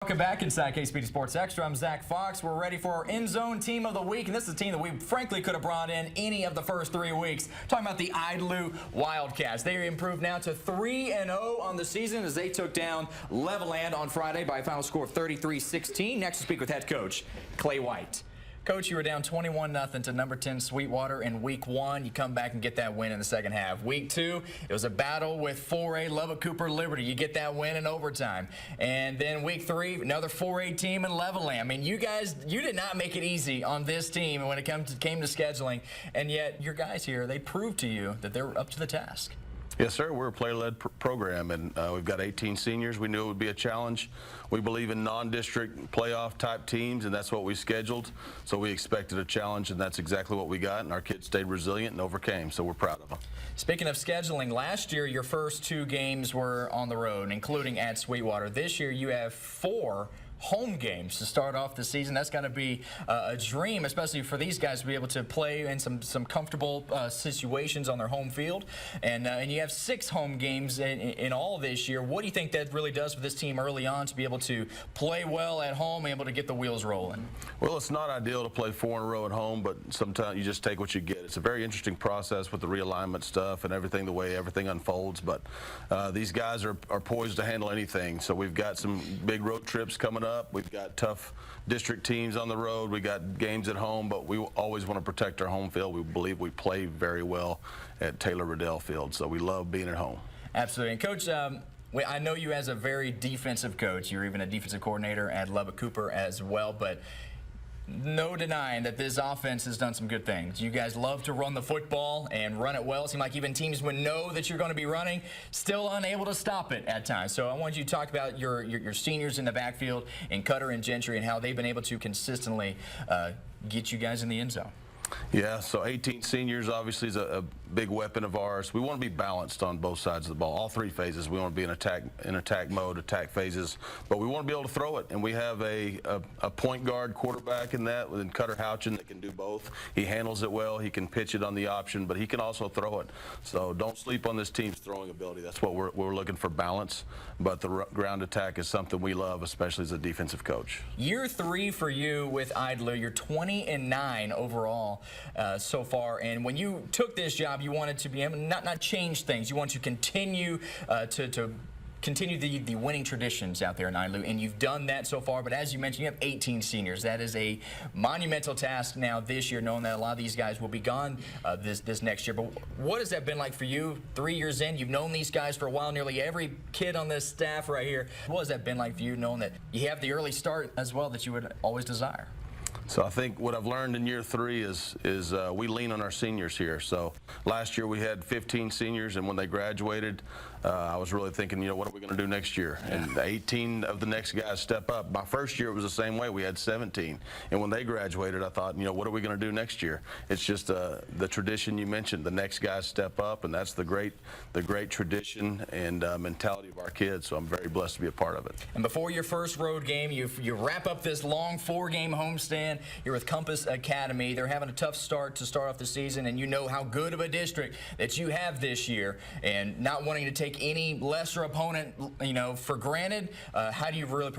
Welcome back inside KSPD Sports Extra. I'm Zach Fox. We're ready for our end zone team of the week, and this is a team that we frankly could have brought in any of the first 3 weeks. Talking about the Idalou Wildcats. They are improved now to 3-0 on the season as they took down Levelland on Friday by a final score of 33-16. Next to speak with head coach Clay White. Coach, you were down 21-0 to number 10 Sweetwater in week 1. You come back and get that win in the second half. Week 2, it was a battle with 4A Lubbock Cooper Liberty. You get that win in overtime. And then week 3, another 4A team in Levelland. I mean, you guys, you did not make it easy on this team when it came to scheduling. And yet, your guys here, they proved to you that they're up to the task. Yes, sir. We're a player-led program, and we've got 18 seniors. We knew it would be a challenge. We believe in non-district playoff-type teams, and that's what we scheduled. So we expected a challenge, and that's exactly what we got, and our kids stayed resilient and overcame, so we're proud of them. Speaking of scheduling, last year your first 2 games were on the road, including at Sweetwater. This year you have 4 home games to start off the season. That's got to be a dream, especially for these guys to be able to play in some comfortable situations on their home field. And you have 6 home games in all this year. What do you think that really does for this team early on to be able to play well at home and able to get the wheels rolling? Well, it's not ideal to play 4 in a row at home, but sometimes you just take what you get. It's a very interesting process with the realignment stuff and everything, the way everything unfolds. But these guys are poised to handle anything. So we've got some big road trips coming up. We've got tough district teams on the road. We got games at home, but we always want to protect our home field. We believe we play very well at Taylor Riddell Field, so we love being at home. Absolutely. And Coach, I know you as a very defensive coach. You're even a defensive coordinator at Lubbock Cooper as well, but no denying that this offense has done some good things. You guys love to run the football and run it well. It seems like even teams would know that you're going to be running, still unable to stop it at times. So I want you to talk about your seniors in the backfield and Cutter and Gentry and how they've been able to consistently get you guys in the end zone. Yeah, so 18 seniors obviously is a big weapon of ours. We want to be balanced on both sides of the ball, all 3 phases. We want to be in attack mode, attack phases, but we want to be able to throw it. And we have a point guard quarterback in that, with Cutter Houchin, that can do both. He handles it well. He can pitch it on the option, but he can also throw it. So don't sleep on this team's throwing ability. That's what we're looking for, balance. But the ground attack is something we love, especially as a defensive coach. Year 3 for you with Idalou. You're 20-9 overall. So far, and when you took this job, you wanted to be able not change things. You want to continue to continue the winning traditions out there in Idalou, and you've done that so far. But as you mentioned, you have 18 seniors. That is a monumental task now this year, knowing that a lot of these guys will be gone this next year. But what has that been like for you? 3 years in, you've known these guys for a while. Nearly every kid on this staff right here. What has that been like for you, knowing that you have the early start as well that you would always desire? So I think what I've learned in year 3 is we lean on our seniors here. So last year we had 15 seniors, and when they graduated, I was really thinking, what are we going to do next year? And 18 of the next guys step up. My first year it was the same way. We had 17. And when they graduated, I thought, what are we going to do next year? It's just the tradition you mentioned. The next guys step up, and that's the great tradition and mentality of our kids. So I'm very blessed to be a part of it. And before your first road game, you wrap up this long 4-game homestand. You're with Compass Academy. They're having a tough start to start off the season, and you know how good of a district that you have this year, and not wanting to take any lesser opponent, for granted. How do you really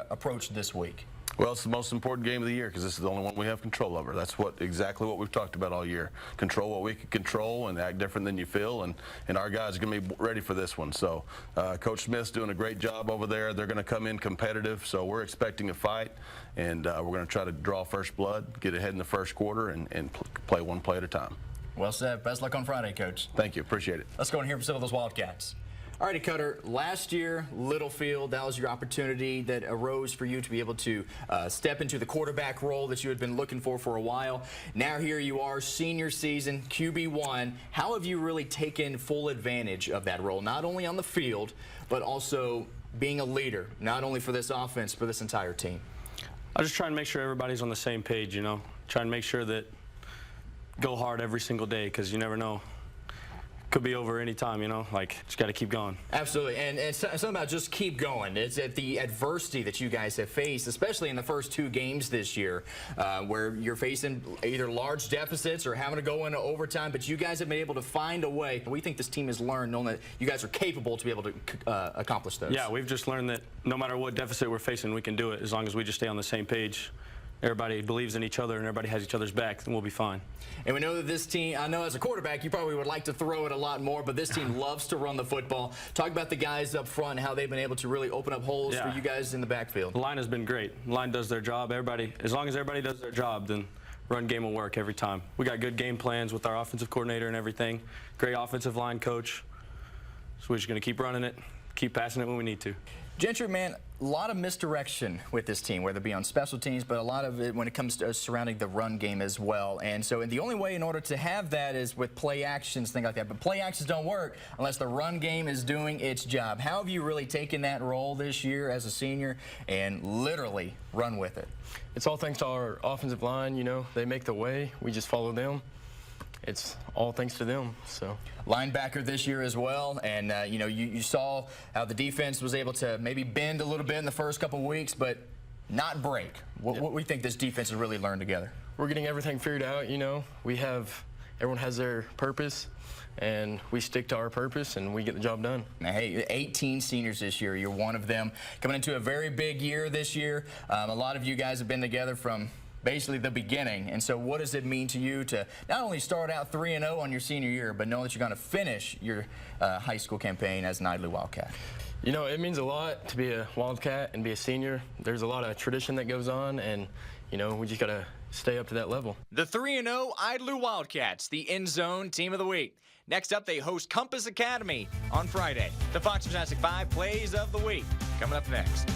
approach this week? Well, it's the most important game of the year because this is the only one we have control over. That's exactly what we've talked about all year. Control what we can control and act different than you feel, and our guys are going to be ready for this one. So Coach Smith's doing a great job over there. They're going to come in competitive, so we're expecting a fight, and we're going to try to draw first blood, get ahead in the first quarter, and play one play at a time. Well said. Best luck on Friday, Coach. Thank you. Appreciate it. Let's go and hear from some of those Wildcats. All righty, Cutter, last year, Littlefield, that was your opportunity that arose for you to be able to step into the quarterback role that you had been looking for a while. Now here you are, senior season, QB1. How have you really taken full advantage of that role, not only on the field, but also being a leader, not only for this offense, but this entire team? I just try and make sure everybody's on the same page, Try and make sure that go hard every single day, because you never know. could be over any time, you know, like just got to keep going. Absolutely, and something about just keep going. It's at the adversity that you guys have faced, especially in the first 2 games this year, where you're facing either large deficits or having to go into overtime, but you guys have been able to find a way. We think this team has learned, knowing that you guys are capable to be able to accomplish those. Yeah, we've just learned that no matter what deficit we're facing, we can do it as long as we just stay on the same page. Everybody believes in each other and everybody has each other's back, then we'll be fine. And we know that this team, I know as a quarterback, you probably would like to throw it a lot more, but this team loves to run the football. Talk about the guys up front and how they've been able to really open up holes for you guys in the backfield. The line has been great. The line does their job. Everybody, as long as everybody does their job, then run game will work every time. We got good game plans with our offensive coordinator and everything. Great offensive line coach. So we're just going to keep running it, keep passing it when we need to. Gentry, man, a lot of misdirection with this team, whether it be on special teams, but a lot of it when it comes to surrounding the run game as well. And so the only way in order to have that is with play actions, things like that. But play actions don't work unless the run game is doing its job. How have you really taken that role this year as a senior and literally run with it? It's all thanks to our offensive line. You know, they make the way. We just follow them. It's all thanks to them. So linebacker this year as well, and you know, you saw how the defense was able to maybe bend a little bit in the first couple of weeks, but not break. What we think this defense has really learned together? We're getting everything figured out. You know, everyone has their purpose, and we stick to our purpose, and we get the job done. Now, hey, 18 seniors this year. You're one of them. Coming into a very big year this year. A lot of you guys have been together from basically the beginning. And so what does it mean to you to not only start out 3-0 on your senior year, but know that you're going to finish your high school campaign as an Idalou Wildcat? You know, it means a lot to be a Wildcat and be a senior. There's a lot of tradition that goes on, and, you know, we just got to stay up to that level. The 3-0 Idalou Wildcats, the End Zone Team of the Week. Next up, they host Compass Academy on Friday. The Fox Fantastic 5 Plays of the Week coming up next.